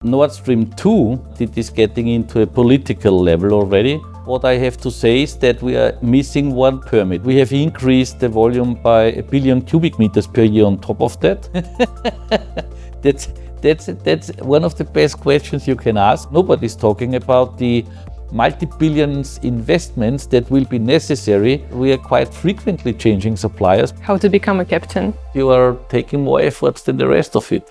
Nord Stream 2, it is getting into a political level already. What I have to say is that we are missing one permit. We have increased the volume by 1 billion cubic meters per year on top of that. That's one of the best questions you can ask. Nobody's talking about the multi-billions investments that will be necessary. We are quite frequently changing suppliers. How to become a captain? You are taking more efforts than the rest of it.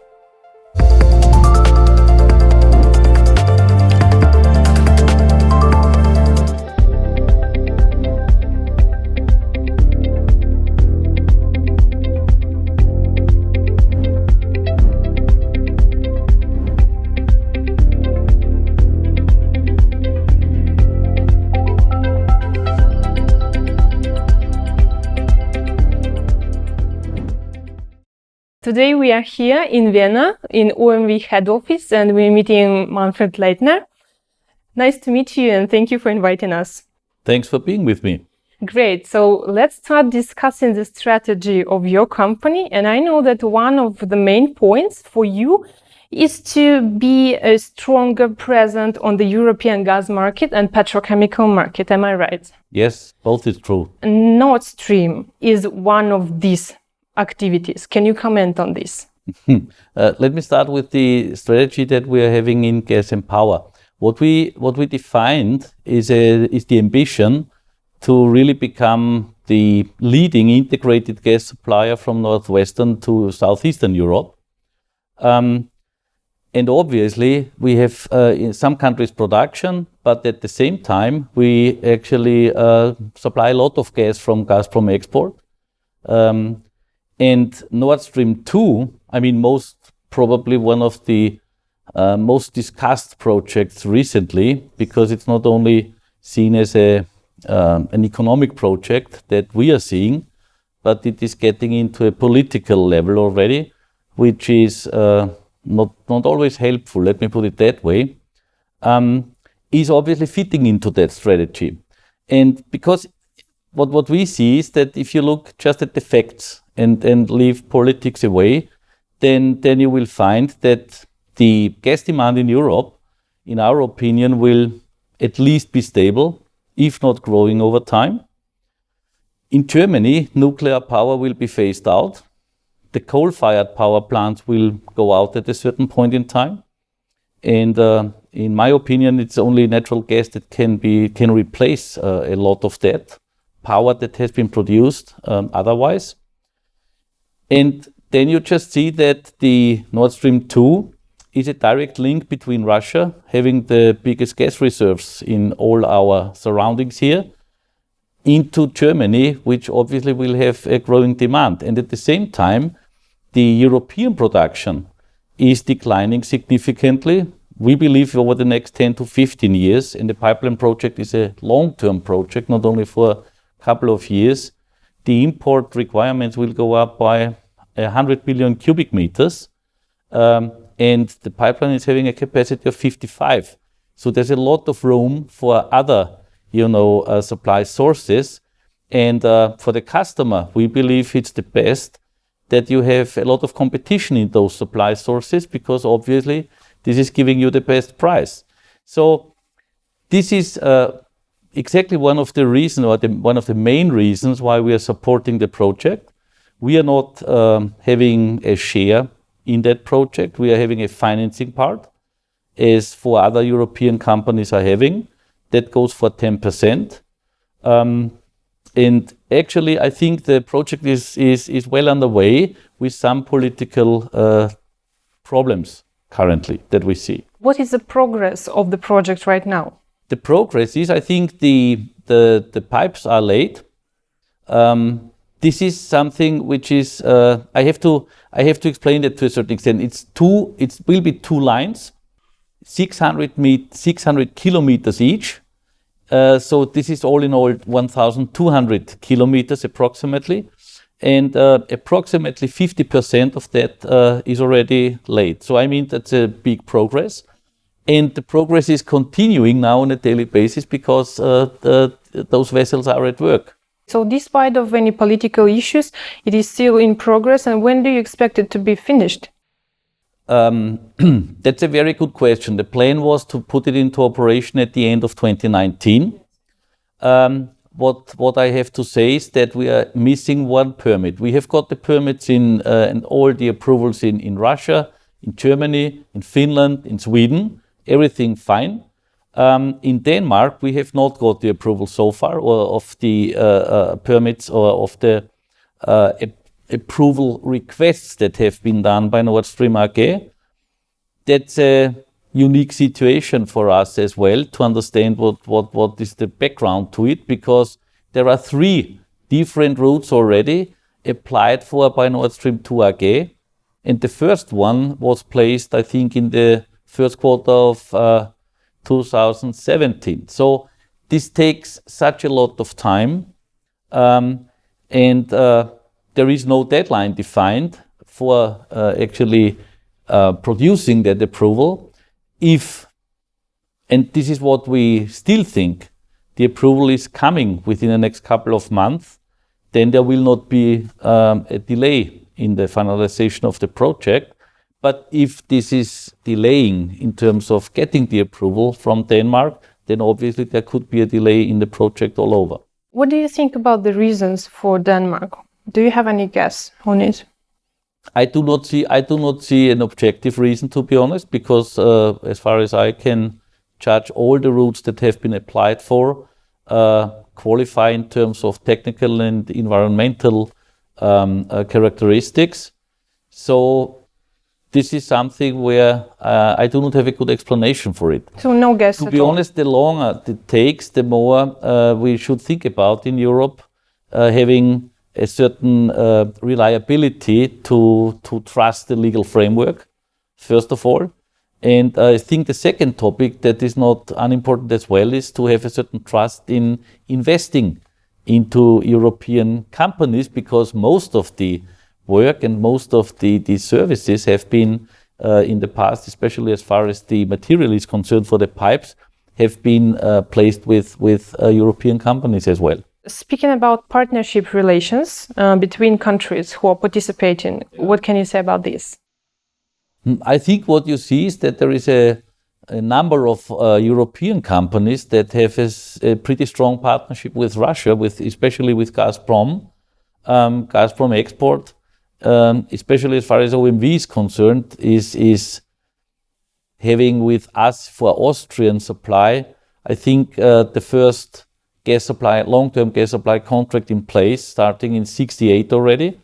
Today we are here in Vienna, in OMV head office, and we're meeting Manfred Leitner. Nice to meet you, and thank you for inviting us. Thanks for being with me. Great. So let's start discussing the strategy of your company. And I know that one of the main points for you is to be a stronger presence on the European gas market and petrochemical market. Am I right? Yes, both is true. Nord Stream is one of these activities. Can you comment on this? Let me start with the strategy that we are having in gas and power. What we defined is the ambition to really become the leading integrated gas supplier from northwestern to southeastern Europe. And obviously, we have in some countries production, but at the same time, we actually supply a lot of gas from Gazprom Export. And Nord Stream 2, I mean, most probably one of the most discussed projects recently, because it's not only seen as an economic project that we are seeing, but it is getting into a political level already, which is not always helpful, let me put it that way, is obviously fitting into that strategy. And because what we see is that if you look just at the facts and leave politics away, then you will find that the gas demand in Europe, in our opinion, will at least be stable, if not growing over time. In Germany, nuclear power will be phased out. The coal-fired power plants will go out at a certain point in time. And in my opinion, it's only natural gas that can replace a lot of that power that has been produced otherwise. And then you just see that the Nord Stream 2 is a direct link between Russia, having the biggest gas reserves in all our surroundings here, into Germany, which obviously will have a growing demand. And at the same time, the European production is declining significantly. We believe over the next 10 to 15 years, and the pipeline project is a long-term project, not only for a couple of years, the import requirements will go up by 100 billion cubic meters, and the pipeline is having a capacity of 55. So there's a lot of room for other, supply sources. And for the customer, we believe it's the best that you have a lot of competition in those supply sources, because obviously this is giving you the best price. So this is exactly one of the reasons, or one of the main reasons why we are supporting the project. We are not having a share in that project. We are having a financing part, as for other European companies are having. That goes for 10%. And actually, I think the project is well underway with some political problems currently that we see. What is the progress of the project right now? The progress is, I think the pipes are laid. This is something which is I have to explain that to a certain extent. It will be two lines, 600 kilometers each. So this is all in all 1,200 kilometers approximately, and approximately 50% of that is already laid. So I mean that's a big progress. And the progress is continuing now on a daily basis because those vessels are at work. So despite of any political issues, it is still in progress. And when do you expect it to be finished? That's a very good question. The plan was to put it into operation at the end of 2019. What I have to say is that we are missing one permit. We have got the permits and all the approvals in Russia, in Germany, in Finland, in Sweden. Everything fine. In Denmark, we have not got the approval so far, or of the permits or of the approval requests that have been done by Nord Stream AG. That's a unique situation for us as well to understand what is the background to it, because there are 3 different routes already applied for by Nord Stream 2 AG. And the first one was placed, I think, in the first quarter of 2017. So this takes such a lot of time, and there is no deadline defined for actually producing that approval. And this is what we still think, the approval is coming within the next couple of months, then there will not be a delay in the finalization of the project. But if this is delaying in terms of getting the approval from Denmark, then obviously there could be a delay in the project all over. What do you think about the reasons for Denmark? Do you have any guess on it? I do not see an objective reason, to be honest, because as far as I can judge, all the routes that have been applied for qualify in terms of technical and environmental characteristics. So this is something where I do not have a good explanation for it. So no guess at all? To be honest, the longer it takes, the more we should think about in Europe having a certain reliability to trust the legal framework, first of all. And I think the second topic that is not unimportant as well is to have a certain trust in investing into European companies, because most of the work and most of the services have been in the past, especially as far as the material is concerned for the pipes, have been placed with European companies as well. Speaking about partnership relations between countries who are participating, what can you say about this? I think what you see is that there is a number of European companies that have a pretty strong partnership with Russia, especially with Gazprom. Gazprom Export, especially as far as OMV is concerned, is having with us for Austrian supply, I think the first long-term gas supply contract in place starting in '68 already.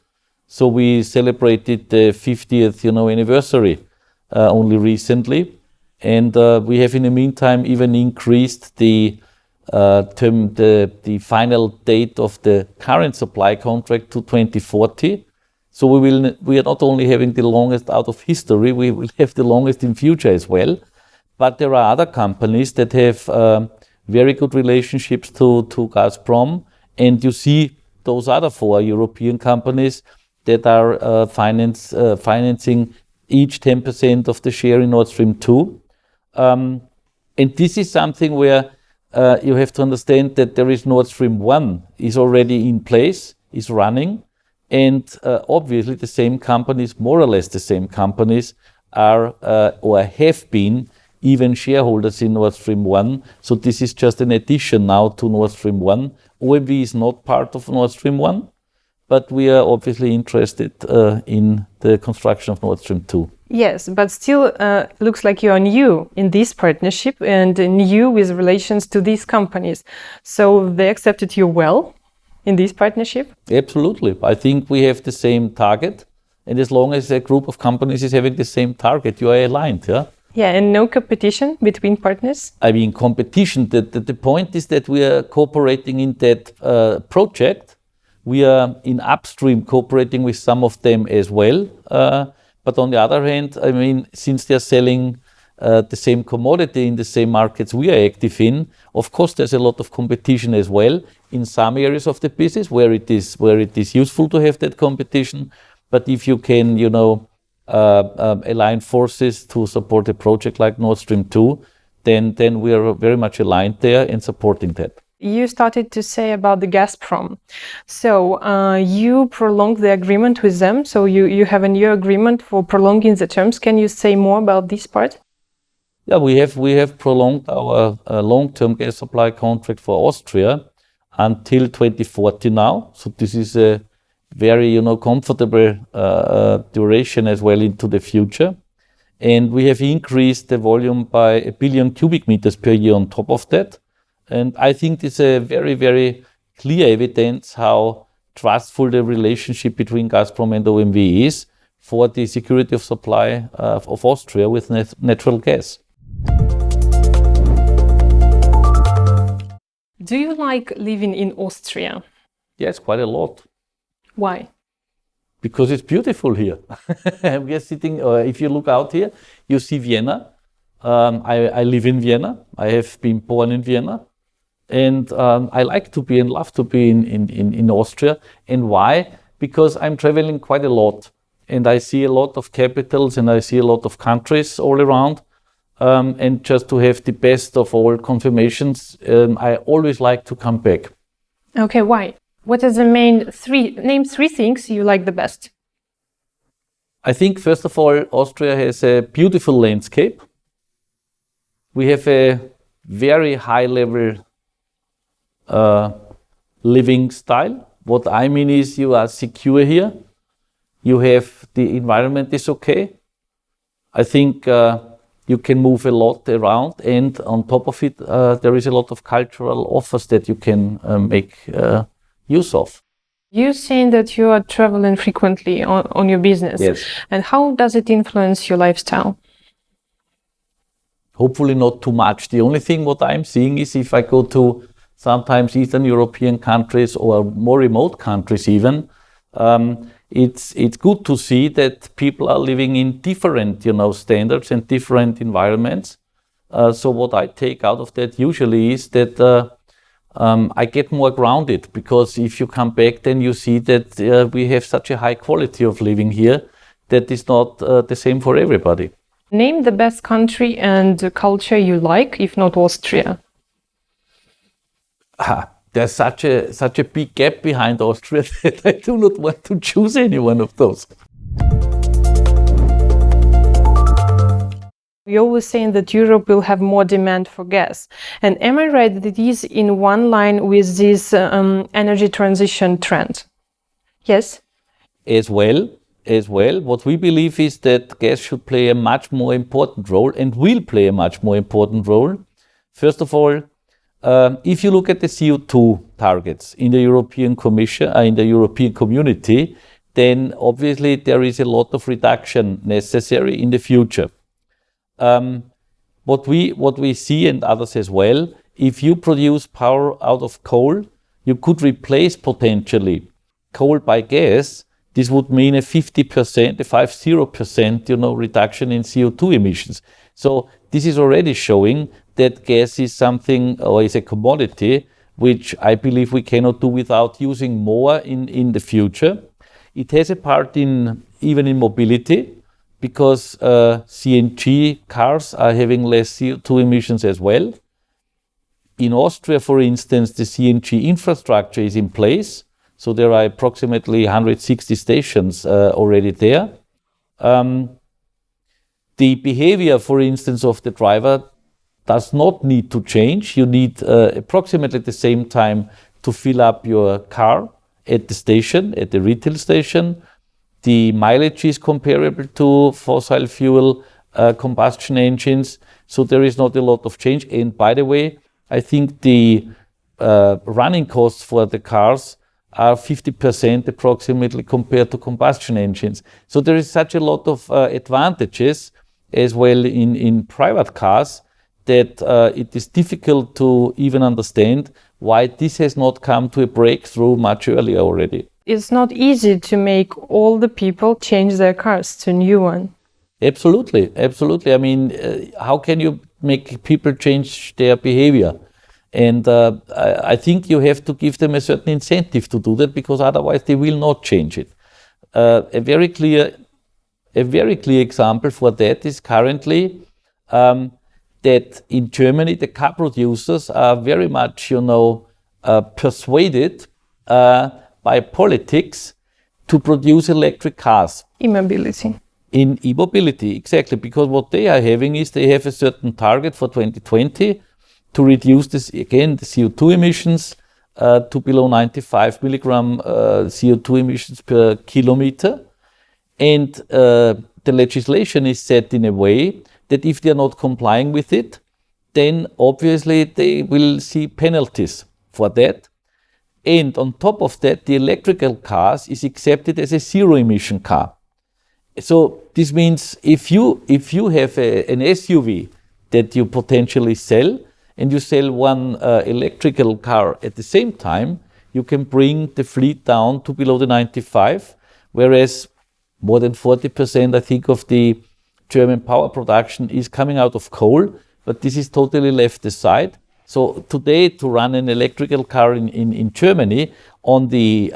So we celebrated the 50th, anniversary only recently, and we have in the meantime even increased the final date of the current supply contract to 2040. So we are not only having the longest out of history, we will have the longest in future as well. But there are other companies that have very good relationships to Gazprom, and you see those other 4 European companies that are financing each 10% of the share in Nord Stream 2. And this is something where you have to understand that there is Nord Stream 1 is already in place, is running, and obviously the same companies, more or less the same companies, are or have been even shareholders in Nord Stream 1. So this is just an addition now to Nord Stream 1. OMV is not part of Nord Stream 1, but we are obviously interested in the construction of Nord Stream 2. Yes, but still looks like you are new in this partnership and new with relations to these companies. So they accepted you well in this partnership? Absolutely. I think we have the same target. And as long as a group of companies is having the same target, you are aligned, yeah? Yeah, and no competition between partners? I mean, competition, the point is that we are cooperating in that project. We are in upstream cooperating with some of them as well. But on the other hand, I mean, since they're selling the same commodity in the same markets we are active in, of course, there's a lot of competition as well in some areas of the business where it is useful to have that competition. But if you can, align forces to support a project like Nord Stream 2, then we are very much aligned there and supporting that. you started to say about the Gazprom. So you prolonged the agreement with them. So you have a new agreement for prolonging the terms. Can you say more about this part? Yeah, we have prolonged our long-term gas supply contract for Austria until 2040 now. So this is a very, comfortable duration as well into the future. And we have increased the volume by 1 billion cubic meters per year on top of that. And I think this is a very, very clear evidence how trustful the relationship between Gazprom and OMV is for the security of supply of Austria with natural gas. Do you like living in Austria? Yes, quite a lot. Why? Because it's beautiful here. We are sitting, if you look out here, you see Vienna. I live in Vienna. I have been born in Vienna. And I like to be and love to be in Austria. And why? Because I'm traveling quite a lot. And I see a lot of capitals and I see a lot of countries all around. And just to have the best of all confirmations, I always like to come back. Okay, why? What is the name three things you like the best? I think, first of all, Austria has a beautiful landscape. We have a very high level living style. What I mean is you are secure here. You have, the environment is okay. I think you can move a lot around, and on top of it, there is a lot of cultural offers that you can make use of. You're saying that you are traveling frequently on your business. Yes. And how does it influence your lifestyle? Hopefully not too much. The only thing what I'm seeing is if I go to sometimes Eastern European countries or more remote countries even, it's good to see that people are living in different, standards and different environments. So what I take out of that usually is that I get more grounded, because if you come back, then you see that we have such a high quality of living here that is not the same for everybody. Name the best country and culture you like, if not Austria. There's such a big gap behind Austria that I do not want to choose any one of those. You're always saying that Europe will have more demand for gas. And am I right that it is in one line with this energy transition trend? Yes? As well, what we believe is that gas should play a much more important role and will play a much more important role. First of all, if you look at the CO2 targets in the European Commission, in the European community, then obviously there is a lot of reduction necessary in the future. What we see, and others as well, if you produce power out of coal, you could replace potentially coal by gas. This would mean a 50%, a 50%, reduction in CO2 emissions. So this is already showing that gas is something, or is a commodity, which I believe we cannot do without using more in the future. It has a part even in mobility, because CNG cars are having less CO2 emissions as well. In Austria, for instance, the CNG infrastructure is in place. So there are approximately 160 stations already there. The behavior, for instance, of the driver does not need to change. You need approximately the same time to fill up your car at the station, at the retail station. The mileage is comparable to fossil fuel combustion engines, so there is not a lot of change. And by the way, I think the running costs for the cars are 50% approximately compared to combustion engines. So there is such a lot of advantages as well in private cars that it is difficult to even understand why this has not come to a breakthrough much earlier already. It's not easy to make all the people change their cars to a new one. Absolutely. I mean, how can you make people change their behavior? And I think you have to give them a certain incentive to do that, because otherwise they will not change it. A very clear example for that is currently that in Germany the car producers are very much, persuaded by politics to produce electric cars. E-mobility. In e-mobility, exactly, because what they are having is they have a certain target for 2020 to reduce the CO2 emissions to below 95 milligram CO2 emissions per kilometer. And the legislation is set in a way that if they are not complying with it, then obviously they will see penalties for that. And on top of that, the electrical cars is accepted as a zero emission car. So this means if you have an SUV that you potentially sell, and you sell one electrical car at the same time, you can bring the fleet down to below the 95, whereas more than 40%, I think, of the German power production is coming out of coal, but this is totally left aside. So today, to run an electrical car in Germany on the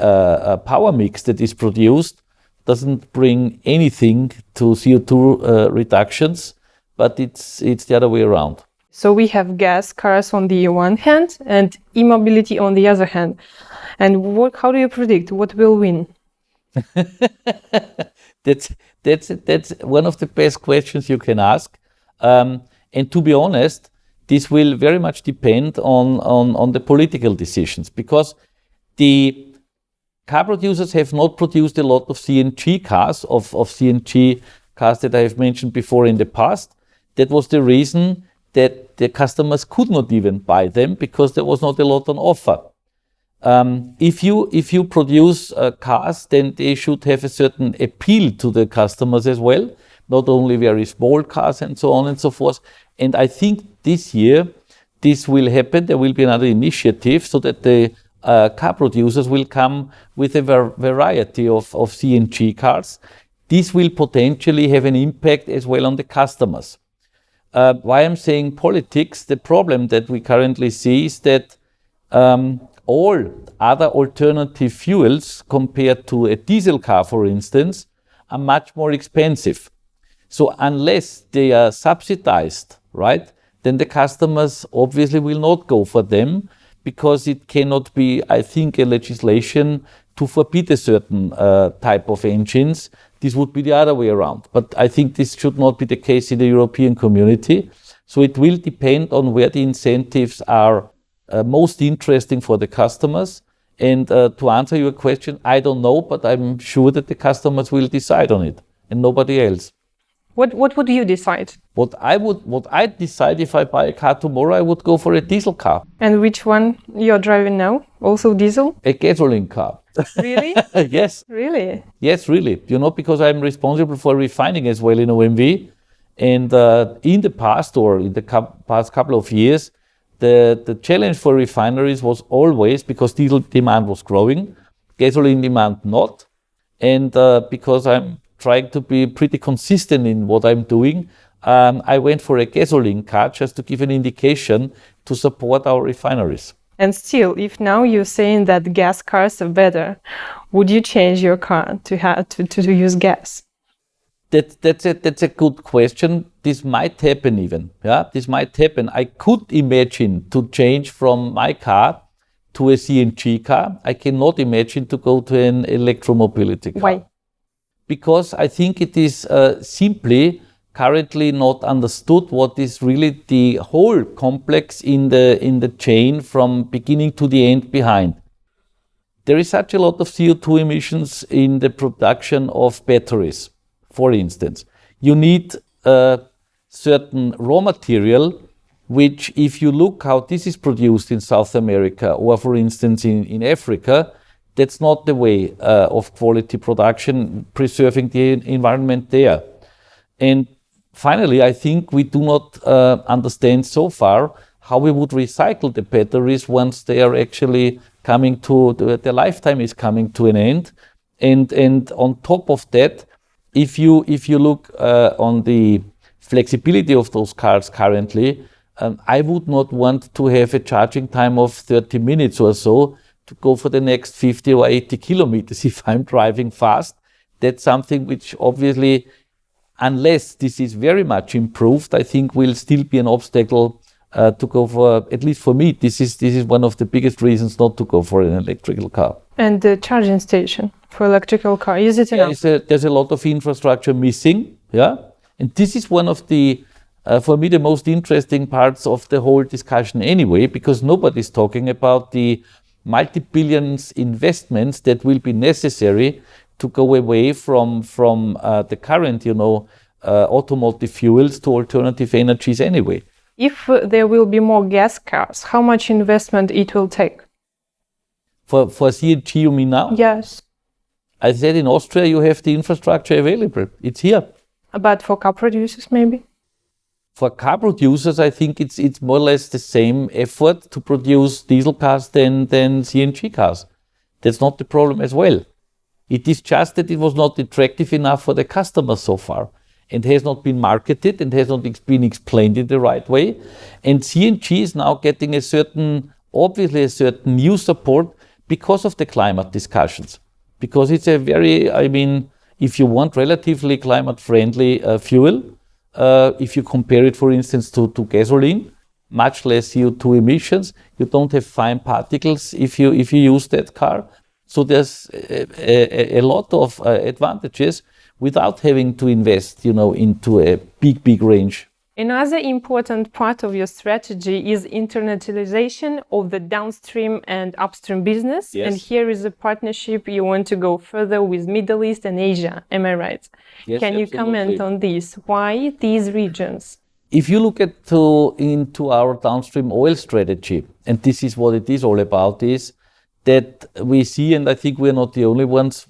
power mix that is produced doesn't bring anything to CO2 reductions, but it's the other way around. So we have gas cars on the one hand and e-mobility on the other hand. And how do you predict what will win? That's one of the best questions you can ask. And to be honest, this will very much depend on the political decisions, because the car producers have not produced a lot of CNG cars, of CNG cars that I have mentioned before in the past. That was the reason that the customers could not even buy them, because there was not a lot on offer. If you produce cars, then they should have a certain appeal to the customers as well, not only very small cars and so on and so forth. And I think this year this will happen. There will be another initiative so that the car producers will come with a variety of CNG cars. This will potentially have an impact as well on the customers. Why I'm saying politics, the problem that we currently see is that all other alternative fuels compared to a diesel car, for instance, are much more expensive. So unless they are subsidized, right, then the customers obviously will not go for them, because it cannot be, I think, a legislation to forbid a certain type of engines. This would be the other way around. But I think this should not be the case in the European community. So it will depend on where the incentives are most interesting for the customers. And to answer your question, I don't know, but I'm sure that the customers will decide on it and nobody else. What would you decide? What I'd decide if I buy a car tomorrow, I would go for a diesel car. And which one you're driving now? Also diesel? A gasoline car. Really? Yes. Really? Yes, really. You know, because I'm responsible for refining as well in OMV. And in the past, or in the past couple of years, the challenge for refineries was always, because diesel demand was growing, gasoline demand not. And because I'm trying to be pretty consistent in what I'm doing, I went for a gasoline car just to give an indication to support our refineries. And still, if now you're saying that gas cars are better, would you change your car to use gas? That's a good question. This might happen even. Yeah, this might happen. I could imagine to change from my car to a CNG car. I cannot imagine to go to an electromobility car. Why? Because I think it is simply currently not understood what is really the whole complex in the chain from beginning to the end behind. There is such a lot of CO2 emissions in the production of batteries. For instance, you need certain raw material, which, if you look how this is produced in South America, or for instance in Africa, that's not the way of quality production, preserving the environment there. And finally, I think we do not understand so far how we would recycle the batteries once they are actually coming to, their lifetime is coming to an end. And on top of that, if you look on the flexibility of those cars currently, I would not want to have a charging time of 30 minutes or so to go for the next 50 or 80 kilometers if I'm driving fast. That's something which obviously, unless this is very much improved, I think will still be an obstacle to go for, at least for me, this is one of the biggest reasons not to go for an electrical car. And the charging station for electrical car, is it enough? There's a lot of infrastructure missing, yeah? And this is one of the, for me, the most interesting parts of the whole discussion anyway, because nobody's talking about the multi-billions investments that will be necessary to go away from the current, automotive fuels to alternative energies anyway. If there will be more gas cars, how much investment it will take? For CNG, you mean now? Yes. I said in Austria you have the infrastructure available. It's here. But for car producers, maybe? For car producers, I think it's more or less the same effort to produce diesel cars than CNG cars. That's not the problem as well. It is just that it was not attractive enough for the customers so far, and has not been marketed and has not been explained in the right way. And CNG is now getting obviously a certain new support because of the climate discussions. Because it's a very, if you want relatively climate-friendly fuel, if you compare it, for instance, to gasoline, much less CO2 emissions, you don't have fine particles if you use that car. So there's a lot of advantages without having to invest, into a big range. Another important part of your strategy is internationalization of the downstream and upstream business. Yes. And here is a partnership you want to go further with Middle East and Asia. Am I right? Yes, Can you absolutely. comment on this? Why these regions? If you look into our downstream oil strategy, and this is what it is all about, is that we see, and I think we're not the only ones,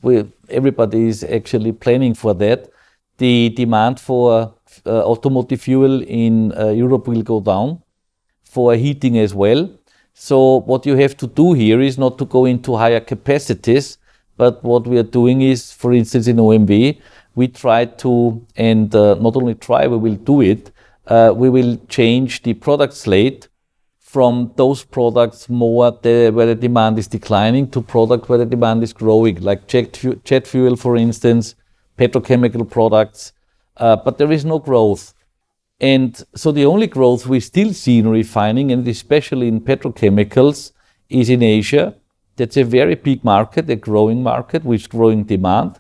everybody is actually planning for that, the demand for automotive fuel in Europe will go down, for heating as well. So what you have to do here is not to go into higher capacities, but what we are doing is, for instance, in OMV, we try to, and not only try, we will do it, we will change the product slate from those products more where the demand is declining to products where the demand is growing, like jet fuel, for instance, petrochemical products, but there is no growth. And so the only growth we still see in refining, and especially in petrochemicals, is in Asia. That's a very big market, a growing market with growing demand.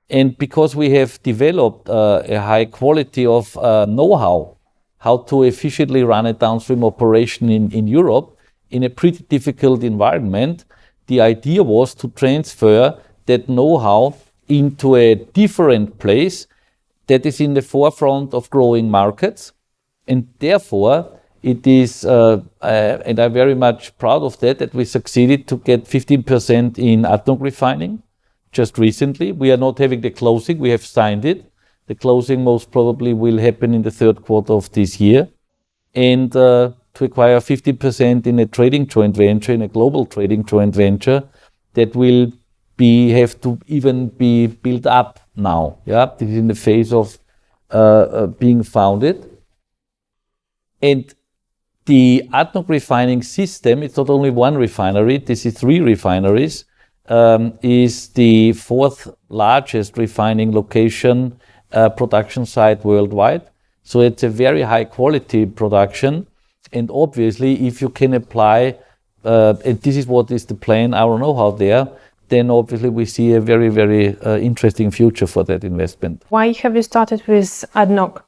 And because we have developed a high quality of know-how, how to efficiently run a downstream operation in Europe in a pretty difficult environment, the idea was to transfer that know-how into a different place that is in the forefront of growing markets. And therefore, it is, and I'm very much proud of that we succeeded to get 15% in ADNOC Refining just recently. We are not having the closing, we have signed it. The closing most probably will happen in the third quarter of this year. And to acquire 50% in a trading joint venture, in a global trading joint venture, that will have to even be built up now. Yeah, this is in the phase of being founded. And the ADNOC refining system, it's not only one refinery, this is 3 refineries, is the 4th largest refining location production site worldwide. So it's a very high quality production. And obviously, if you can apply, and this is what is the plan, our know-how there, then obviously we see a very, very interesting future for that investment. Why have you started with ADNOC?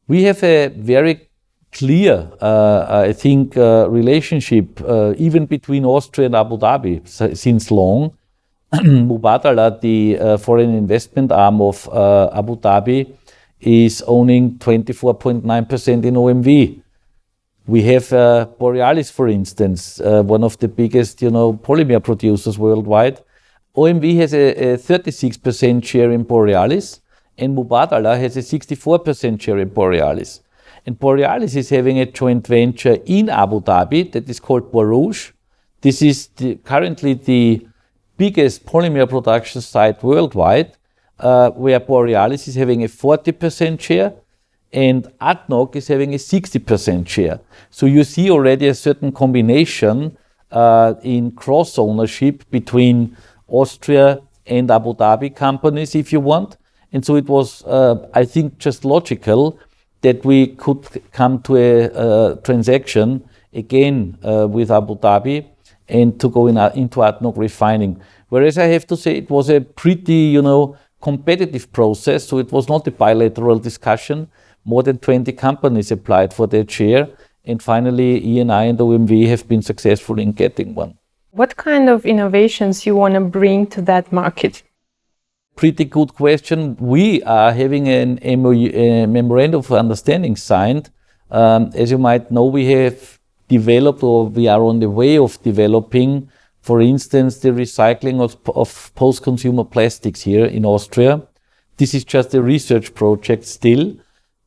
We have a very clear, I think, relationship even between Austria and Abu Dhabi since long. Mubadala, the foreign investment arm of Abu Dhabi, is owning 24.9% in OMV. We have Borealis, for instance, one of the biggest, polymer producers worldwide. OMV has a 36% share in Borealis, and Mubadala has a 64% share in Borealis. And Borealis is having a joint venture in Abu Dhabi that is called Borouge. This is currently the biggest polymer production site worldwide, where Borealis is having a 40% share and ADNOC is having a 60% share. So you see already a certain combination in cross ownership between Austria and Abu Dhabi companies, if you want. And so it was, I think, just logical that we could come to a transaction again with Abu Dhabi and to go into ADNOC Refining. Whereas I have to say it was a pretty, competitive process, so it was not a bilateral discussion. More than 20 companies applied for their share, and finally Eni and OMV have been successful in getting one. What kind of innovations you want to bring to that market? Pretty good question. We are having an MOU, a memorandum of understanding signed. As you might know, we have developed, or we are on the way of developing, for instance, the recycling of post-consumer plastics here in Austria. This is just a research project still,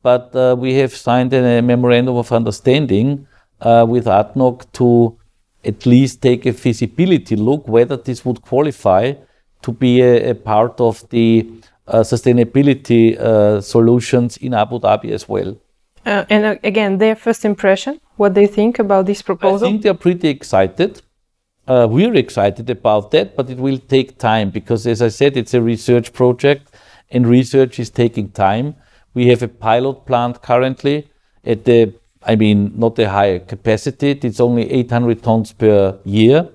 but we have signed a memorandum of understanding with ADNOC to at least take a feasibility look whether this would qualify to be a part of the sustainability solutions in Abu Dhabi as well. And again, their first impression, what they think about this proposal? I think they're pretty excited. We're excited about that, but it will take time because, as I said, it's a research project and research is taking time. We have a pilot plant currently at not a high capacity. It's only 800 tons per year.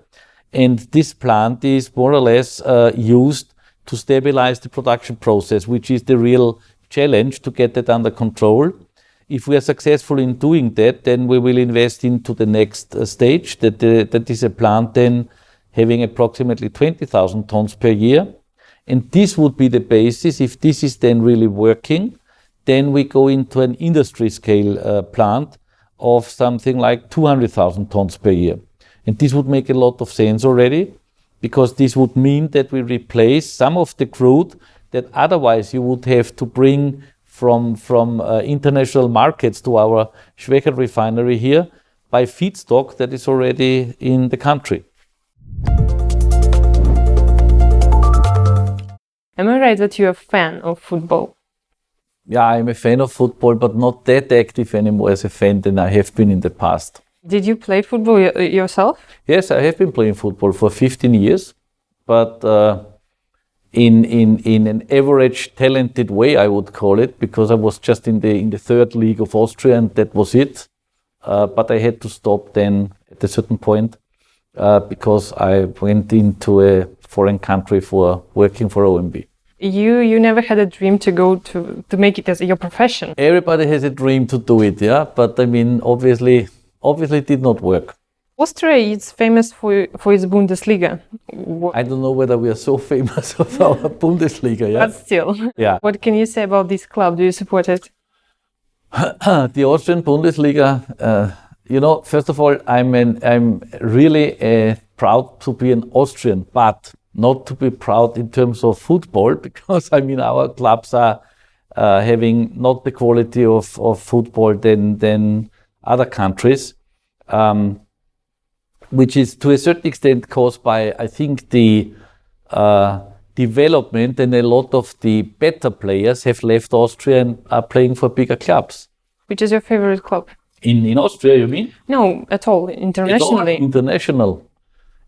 And this plant is more or less used to stabilize the production process, which is the real challenge to get that under control. If we are successful in doing that, then we will invest into the next stage, that is a plant then having approximately 20,000 tons per year. And this would be the basis. If this is then really working, then we go into an industry scale plant of something like 200,000 tons per year. And this would make a lot of sense already, because this would mean that we replace some of the crude that otherwise you would have to bring from international markets to our Schwechat refinery here by feedstock that is already in the country. Am I right that you're a fan of football? Yeah, I'm a fan of football, but not that active anymore as a fan than I have been in the past. Did you play football yourself? Yes, I have been playing football for 15 years, but in an average talented way, I would call it, because I was just in the third league of Austria and that was it. But I had to stop then at a certain point because I went into a foreign country for working for OMV. You never had a dream to go to make it as your profession? Everybody has a dream to do it, yeah, but obviously it did not work. Austria is famous for its Bundesliga. I don't know whether we are so famous of our Bundesliga, yeah. But still, yeah. What can you say about this club? Do you support it? The Austrian Bundesliga, first of all, I'm really proud to be an Austrian, but not to be proud in terms of football, because our clubs are having not the quality of football than other countries, which is to a certain extent caused by, I think, the development, and a lot of the better players have left Austria and are playing for bigger clubs. Which is your favorite club? In Austria, you mean? No, at all. Internationally.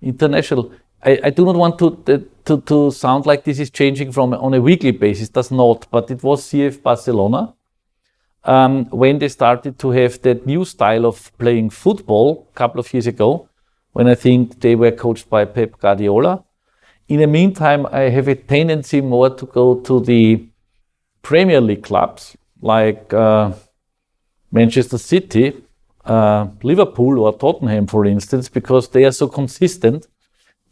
International. I do not want to sound like this is changing on a weekly basis. It does not, but it was CF Barcelona. When they started to have that new style of playing football a couple of years ago, when I think they were coached by Pep Guardiola. In the meantime, I have a tendency more to go to the Premier League clubs like Manchester City, Liverpool or Tottenham, for instance, because they are so consistent,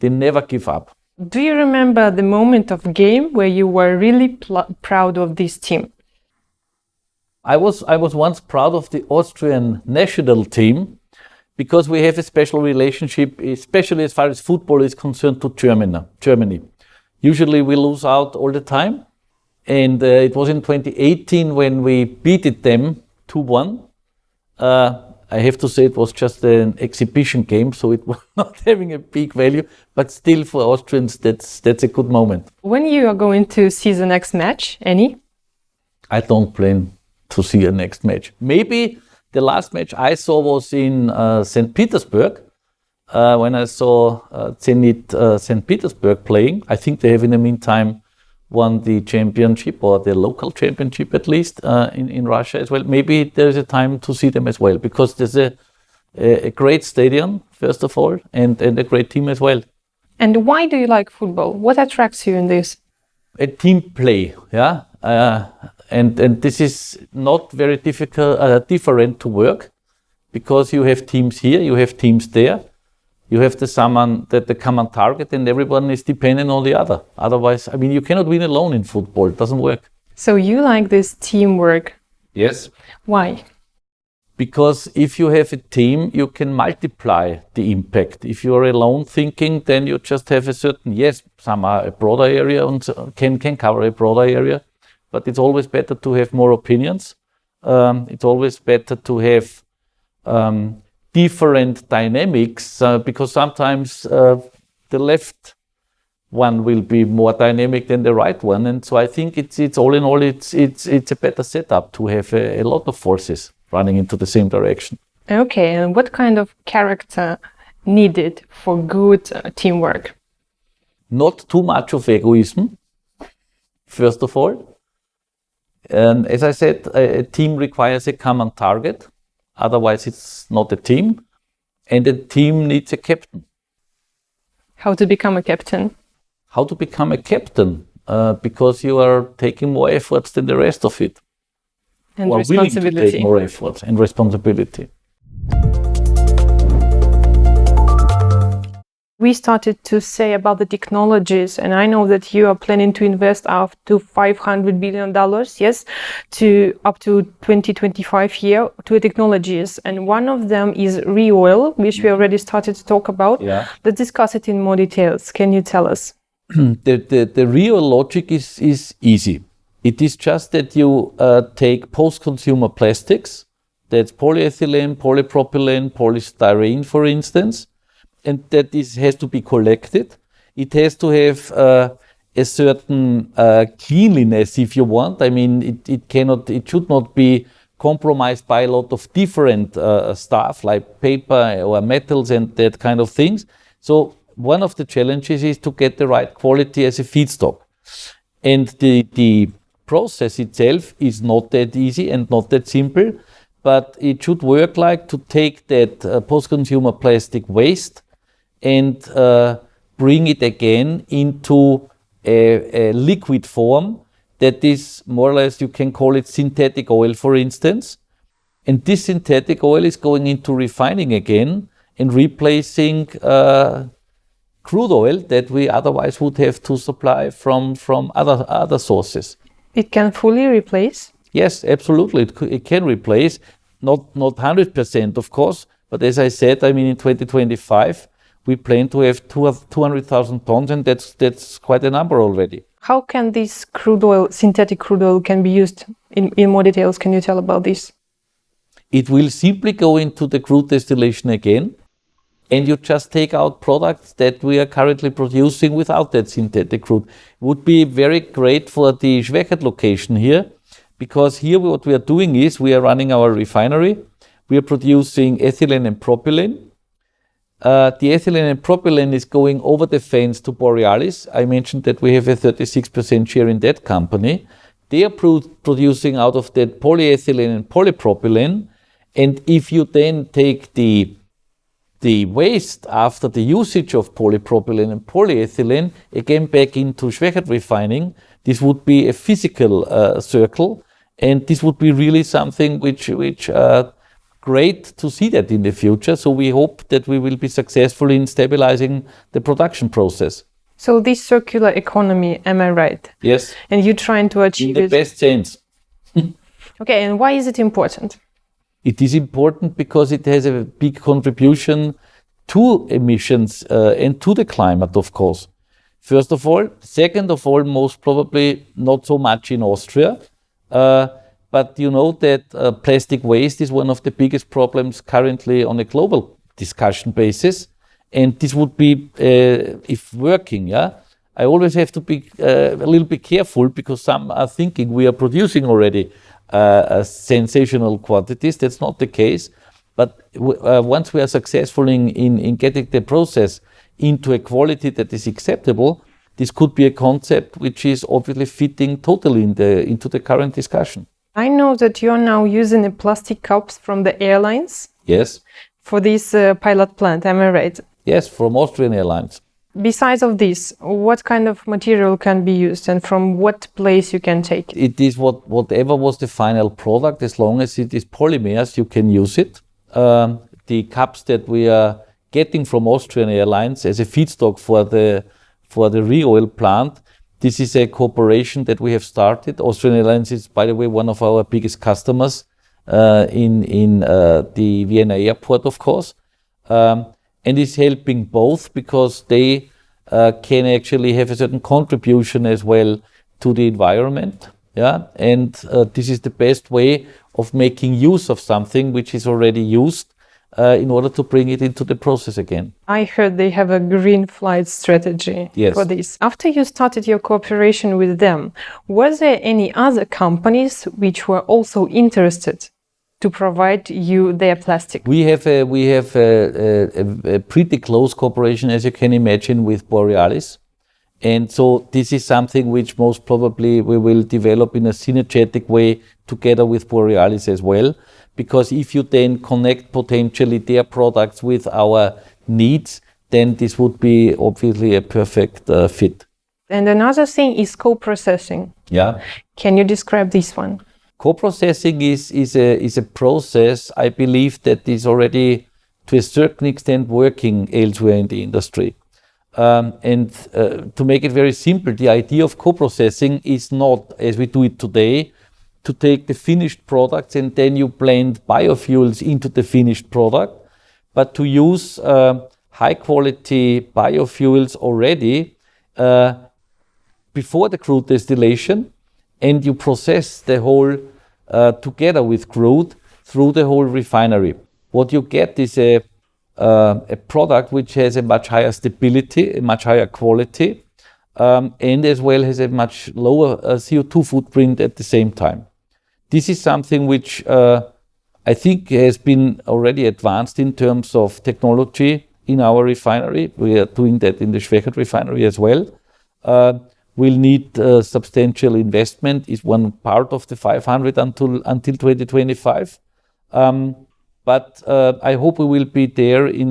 they never give up. Do you remember the moment of game where you were really proud of this team? I was once proud of the Austrian national team because we have a special relationship, especially as far as football is concerned, to Germany. Usually we lose out all the time. And it was in 2018 when we beat them 2-1. I have to say it was just an exhibition game, so it was not having a big value, but still for Austrians, that's a good moment. When you are going to see the next match, any? I don't plan to see a next match. Maybe the last match I saw was in St. Petersburg, when I saw Zenit St. Petersburg playing. I think they have in the meantime won the championship, or the local championship at least, in Russia as well. Maybe there's a time to see them as well, because there's a great stadium, first of all, and a great team as well. And why do you like football? What attracts you in this? A team play, yeah, and this is not very different to work, because you have teams here, you have teams there, you have the common target, and everyone is dependent on the other. Otherwise, I mean, you cannot win alone in football. It doesn't work. So you like this teamwork? Yes. Why? Because if you have a team, you can multiply the impact. If you are alone thinking, then you just have a certain, yes, some are a broader area and can cover a broader area, but it's always better to have more opinions. It's always better to have different dynamics, because sometimes the left one will be more dynamic than the right one, and so I think it's all in all, it's a better setup to have a lot of forces running into the same direction. Okay, and what kind of character needed for good teamwork? Not too much of egoism, first of all. And as I said, a team requires a common target. Otherwise, it's not a team. And a team needs a captain. How to become a captain? How to become a captain? Because you are taking more efforts than the rest of it. And or responsibility. Willing to take more efforts and responsibility. We started to say about the technologies, and I know that you are planning to invest up to $500 billion, yes, to up to 2025 year to technologies. And one of them is ReOil, which we already started to talk about. Yeah. Let's discuss it in more details. Can you tell us? The ReOil logic is easy. It is just that you take post-consumer plastics, that's polyethylene, polypropylene, polystyrene, for instance, and that has to be collected. It has to have a certain cleanliness, if you want. I mean, it should not be compromised by a lot of different stuff like paper or metals and that kind of things. So one of the challenges is to get the right quality as a feedstock. And the process itself is not that easy and not that simple, but it should work like to take that post-consumer plastic waste and bring it again into a liquid form that is more or less, you can call it synthetic oil, for instance. And this synthetic oil is going into refining again and replacing crude oil that we otherwise would have to supply from other sources. It can fully replace? Yes, absolutely. It can replace, not 100%, of course, but as I said, I mean, in 2025, we plan to have 200,000 tons, and that's quite a number already. How can this crude oil, synthetic crude oil, can be used in more details? Can you tell about this? It will simply go into the crude distillation again, and you just take out products that we are currently producing without that synthetic crude. Would be very great for the Schwechat location here, because here what we are doing is we are running our refinery. We are producing ethylene and propylene. The ethylene and propylene is going over the fence to Borealis. I mentioned that we have a 36% share in that company. They are producing out of that polyethylene and polypropylene. And if you then take the waste after the usage of polypropylene and polyethylene again back into Schwechat refining, this would be a physical circle, and this would be really something which great to see that in the future. So we hope that we will be successful in stabilizing the production process. So this circular economy, am I right? Yes. And you're trying to achieve in the best sense. Okay, and why is it important? It is important because it has a big contribution to emissions and to the climate, of course. First of all. Second of all, most probably not so much in Austria. But you know that plastic waste is one of the biggest problems currently on a global discussion basis. And this would be, if working, yeah, I always have to be a little bit careful, because some are thinking we are producing already sensational quantities. That's not the case. But once we are successful in getting the process into a quality that is acceptable, this could be a concept which is obviously fitting totally into the current discussion. I know that you're now using the plastic cups from the airlines Yes. for this pilot plant, am I right? Yes, from Austrian Airlines. Besides of this, what kind of material can be used and from what place you can take it? It is whatever was the final product, as long as it is polymers, you can use it. The cups that we are getting from Austrian Airlines as a feedstock for the ReOil plant, this is a cooperation that we have started. Austrian Airlines is, by the way, one of our biggest customers in the Vienna airport, of course. And is helping both because they can actually have a certain contribution as well to the environment. Yeah, and this is the best way of making use of something which is already used in order to bring it into the process again. I heard they have a green flight strategy for this. After you started your cooperation with them, was there any other companies which were also interested to provide you their plastic? We have a pretty close cooperation, as you can imagine, with Borealis. And so this is something which most probably we will develop in a synergetic way together with Borealis as well. Because if you then connect potentially their products with our needs, then this would be obviously a perfect fit. And another thing is co-processing. Yeah. Can you describe this one? Co-processing is a process, I believe, that is already to a certain extent working elsewhere in the industry. To make it very simple, the idea of co-processing is not, as we do it today, to take the finished products and then you blend biofuels into the finished product, but to use high quality biofuels already before the crude distillation, and you process the whole together with crude through the whole refinery. What you get is a product which has a much higher stability, a much higher quality, and as well has a much lower CO2 footprint at the same time. This is something which I think has been already advanced in terms of technology in our refinery. We are doing that in the Schwechat refinery as well. We'll need substantial investment, is one part of the 500 until 2025. But I hope we will be there in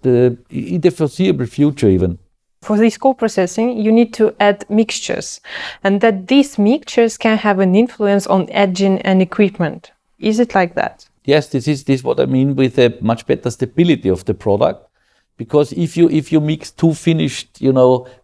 the foreseeable future even. For this co-processing, you need to add mixtures, and that these mixtures can have an influence on engine and equipment. Is it like that? Yes, this is what I mean with a much better stability of the product. Because if you mix two finished,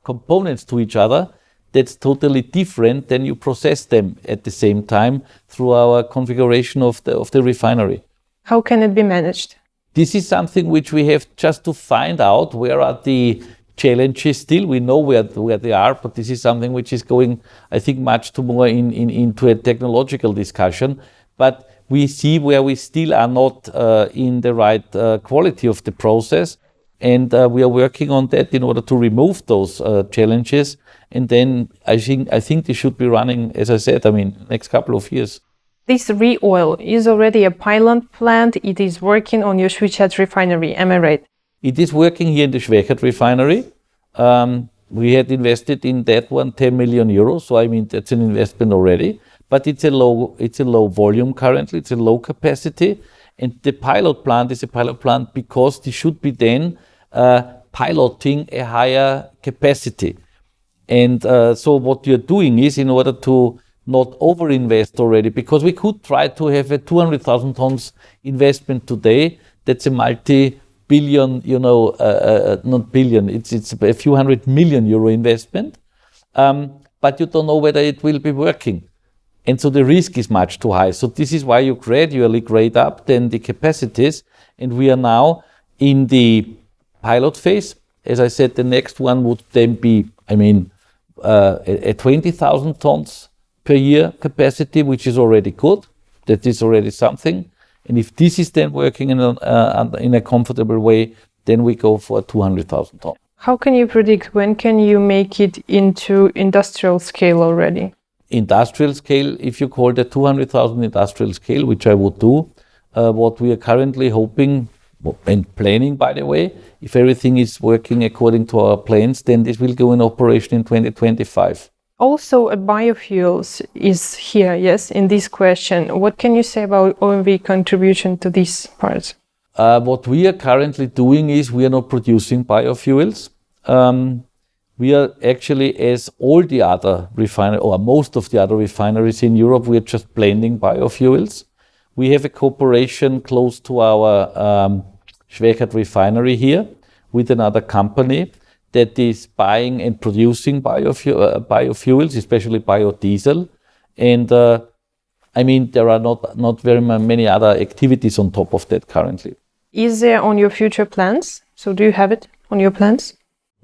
components to each other, that's totally different than you process them at the same time through our configuration of the refinery. How can it be managed? This is something which we have just to find out where are the challenges still. We know where they are, but this is something which is going, I think, much too more into a technological discussion. But we see where we still are not in the right quality of the process. And we are working on that in order to remove those challenges. And then I think they should be running, as I said, next couple of years. This ReOil is already a pilot plant. It is working on your Schwechat refinery. Am I right? It is working here in the Schwechat refinery. We had invested in that one 10 million euros. So that's an investment already. But it's a low volume currently. It's a low capacity. And the pilot plant is a pilot plant because they should be then piloting a higher capacity. And so what you're doing is, in order to not overinvest already, because we could try to have a 200,000 tons investment today. That's a multi-billion, not billion, it's a few hundred million euro investment. But you don't know whether it will be working. And so the risk is much too high. So this is why you gradually grade up then the capacities. And we are now in the pilot phase. As I said, the next one would then be, a 20,000 tons per year capacity, which is already good. That is already something. And if this is then working in a comfortable way, then we go for 200,000 tons. How can you predict when can you make it into industrial scale already? Industrial scale, if you call the 200,000 industrial scale, which I would do, what we are currently hoping and planning, by the way. If everything is working according to our plans, then this will go in operation in 2025. Also, biofuels is here, yes, in this question. What can you say about OMV contribution to this part? What we are currently doing is we are not producing biofuels. We are actually, as all the other refineries, or most of the other refineries in Europe, we are just blending biofuels. We have a cooperation close to our Schwechat refinery here with another company that is buying and producing biofuels, especially biodiesel. And there are not very many other activities on top of that currently. Is there on your future plans? So do you have it on your plans?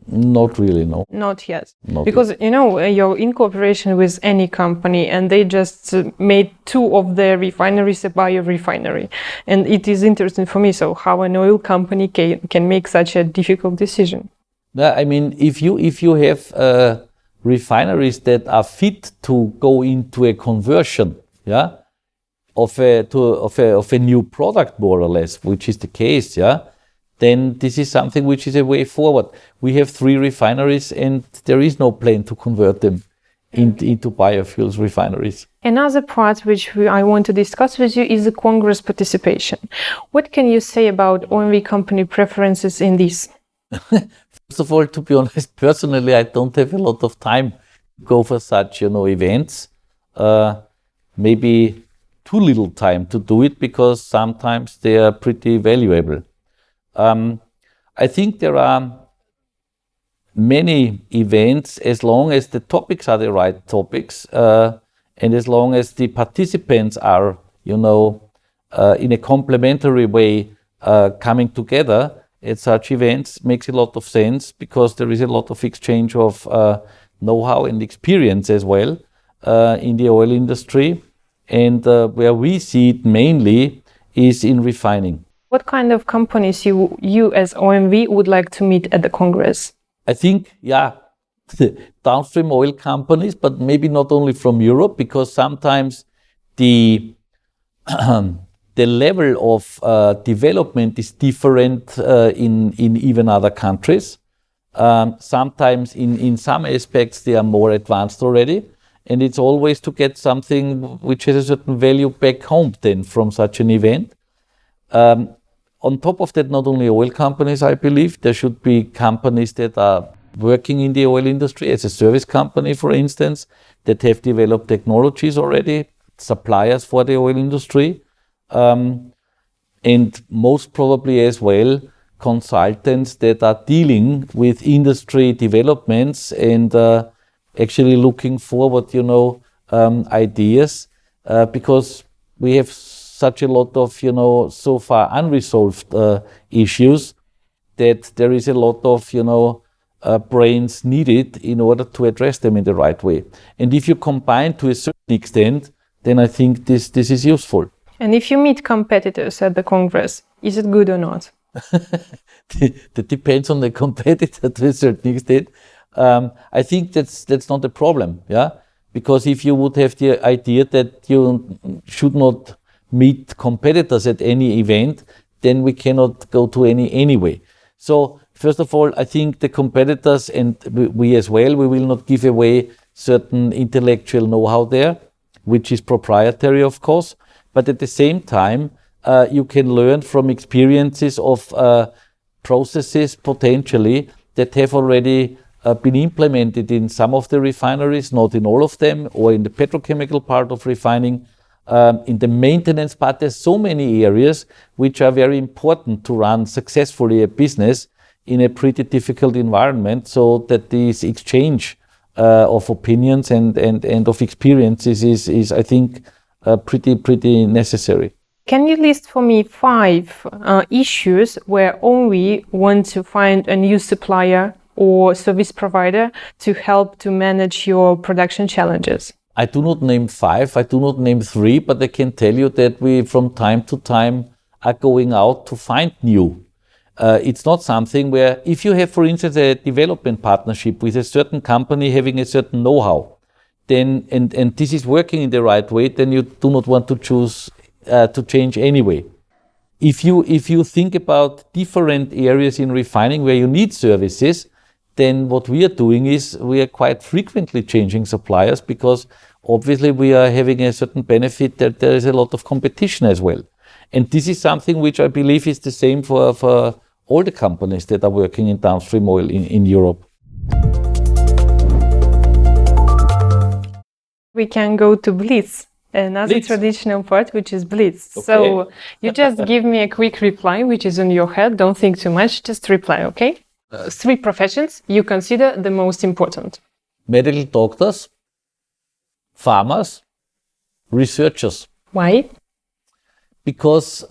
Not really, no. Not yet. Because, you're in cooperation with any company and they just made 2 of their refineries a biorefinery. And it is interesting for me, so how an oil company can make such a difficult decision. If you have refineries that are fit to go into a conversion, of a new product, more or less, which is the case, then this is something which is a way forward. We have 3 refineries and there is no plan to convert them into biofuels refineries. Another part which I want to discuss with you is the Congress participation. What can you say about OMV company preferences in this? First of all, to be honest, personally, I don't have a lot of time to go for such, events. Maybe too little time to do it because sometimes they are pretty valuable. I think there are many events as long as the topics are the right topics and as long as the participants are, in a complementary way coming together at such events makes a lot of sense because there is a lot of exchange of know-how and experience as well in the oil industry. And where we see it mainly is in refining. What kind of companies you as OMV would like to meet at the Congress? I think, downstream oil companies, but maybe not only from Europe, because sometimes the level of development is different in even other countries. Sometimes in some aspects they are more advanced already, and it's always to get something which has a certain value back home then from such an event. On top of that, not only oil companies, I believe, there should be companies that are working in the oil industry as a service company, for instance, that have developed technologies already, suppliers for the oil industry, and most probably as well, consultants that are dealing with industry developments and actually looking forward, ideas, because we have such a lot of, so far unresolved issues that there is a lot of, brains needed in order to address them in the right way. And if you combine to a certain extent, then I think this is useful. And if you meet competitors at the Congress, is it good or not? That depends on the competitor to a certain extent. I think that's not a problem, because if you would have the idea that you should not meet competitors at any event, then we cannot go to any anyway. So first of all, I think the competitors and we as well, we will not give away certain intellectual know-how there, which is proprietary, of course. But at the same time, you can learn from experiences of processes potentially that have already been implemented in some of the refineries, not in all of them, or in the petrochemical part of refining. In the maintenance part, there's so many areas which are very important to run successfully a business in a pretty difficult environment, so that this exchange of opinions and of experiences is I think, pretty necessary. Can you list for me 5 issues where OMV want to find a new supplier or service provider to help to manage your production challenges? I do not name 5, I do not name 3, but I can tell you that we from time to time are going out to find new. It's not something where if you have, for instance, a development partnership with a certain company having a certain know-how, then and this is working in the right way, then you do not want to choose to change anyway. if you think about different areas in refining where you need services, then what we are doing is we are quite frequently changing suppliers, because obviously we are having a certain benefit that there is a lot of competition as well. And this is something which I believe is the same for all the companies that are working in downstream oil in Europe. We can go to Blitz, another Blitz. traditional part, which is Blitz. Okay. So you just give me a quick reply, which is in your head. Don't think too much, just reply, okay? 3 professions you consider the most important. Medical doctors, farmers, researchers. Why? Because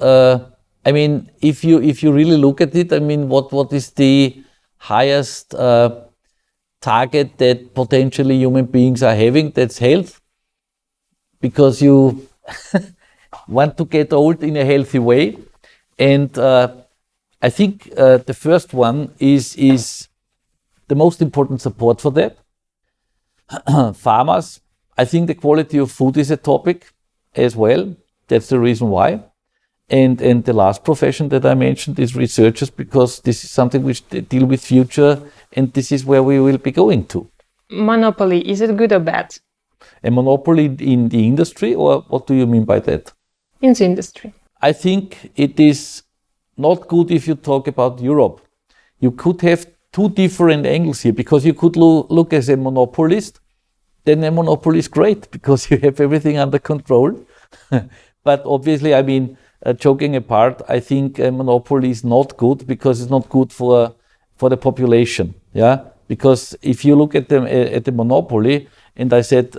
I mean, if you really look at it, I mean, what is the highest target that potentially human beings are having? That's health, because you want to get old in a healthy way. And I think the first one is the most important support for that. Farmers, I think the quality of food is a topic as well. That's the reason why. And the last profession that I mentioned is researchers, because this is something which they deal with future, and this is where we will be going to. Monopoly, is it good or bad? A monopoly in the industry, or what do you mean by that? In the industry. I think it is not good if you talk about Europe. You could have 2 different angles here, because you could look as a monopolist. Then a monopoly is great because you have everything under control. But obviously, I mean, joking apart, I think a monopoly is not good, because it's not good for the population. Yeah, because if you look at the monopoly, and I said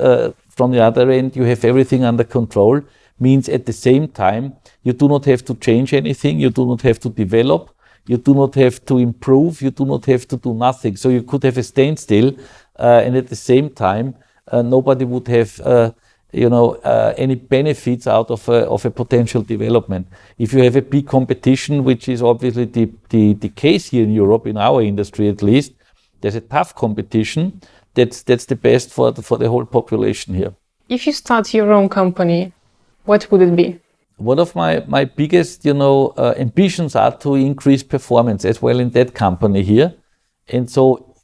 from the other end, you have everything under control, means at the same time you do not have to change anything, you do not have to develop, you do not have to improve, you do not have to do nothing. So you could have a standstill, and at the same time nobody would have any benefits out of a potential development. If you have a big competition, which is obviously the case here in Europe, in our industry at least, there's a tough competition. That's the best for the whole population here. If you start your own company, what would it be? One of my biggest, ambitions are to increase performance as well in that company here. And so,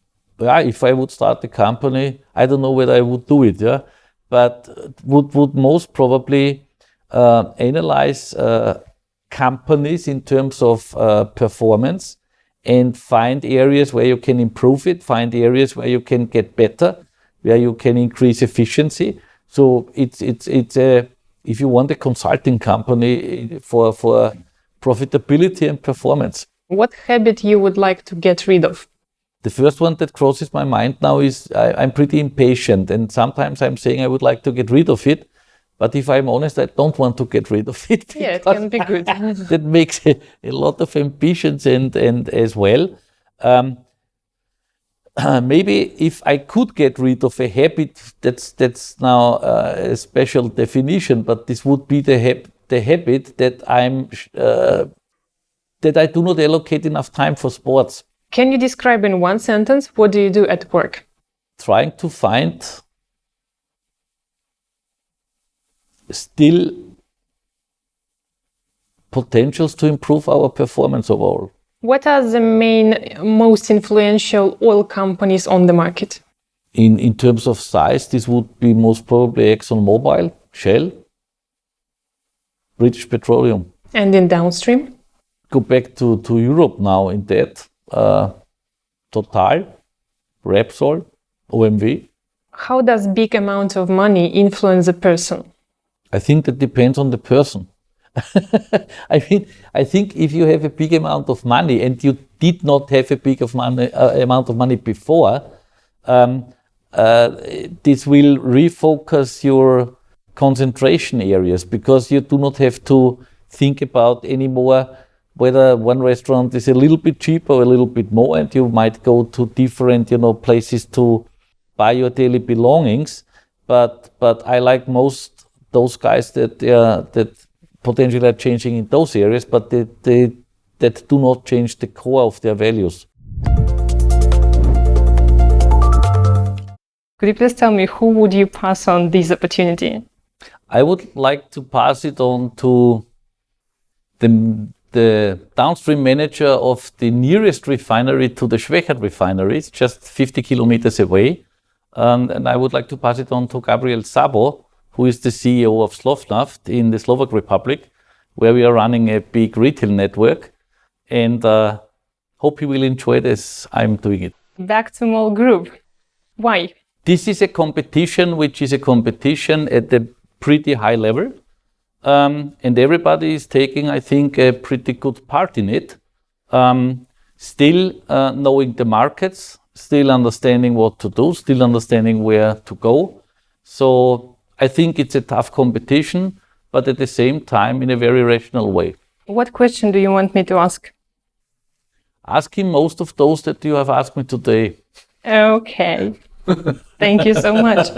yeah, if I would start the company, I don't know whether I would do it, yeah, but would most probably analyze companies in terms of performance, and find areas where you can improve it, find areas where you can get better, where you can increase efficiency. So it's a, if you want, a consulting company for profitability and performance. What habit you would like to get rid of? The first one that crosses my mind now is I'm pretty impatient, and sometimes I'm saying I would like to get rid of it. But if I'm honest, I don't want to get rid of it. Yeah, it can be good. That makes a lot of ambitions and as well. Maybe if I could get rid of a habit, that's now a special definition, but this would be the habit that that I do not allocate enough time for sports. Can you describe in one sentence what do you do at work? Trying to find still potentials to improve our performance overall. What are the most influential oil companies on the market? In terms of size, this would be most probably ExxonMobil, Shell, British Petroleum. And in downstream? Go back to Europe now in that. Total, Repsol, OMV. How does big amount of money influence a person? I think that depends on the person. I think if you have a big amount of money and you did not have a big amount of money before, this will refocus your concentration areas, because you do not have to think about anymore whether one restaurant is a little bit cheaper or a little bit more, and you might go to different, places to buy your daily belongings. But I like most those guys that potentially are changing in those areas, but that do not change the core of their values. Could you please tell me who would you pass on this opportunity? I would like to pass it on to the the downstream manager of the nearest refinery to the Schwechat refinery. It's just 50 kilometers away. And I would like to pass it on to Gabriel Szabo, who is the CEO of Slovnaft in the Slovak Republic, where we are running a big retail network. And hope you will enjoy it as I'm doing it. Back to MOL Group. Why? This is a competition which is a competition at a pretty high level. And everybody is taking, I think, a pretty good part in it. Still knowing the markets, still understanding what to do, still understanding where to go. So I think it's a tough competition, but at the same time in a very rational way. What question do you want me to ask? Asking most of those that you have asked me today. Okay. Thank you so much.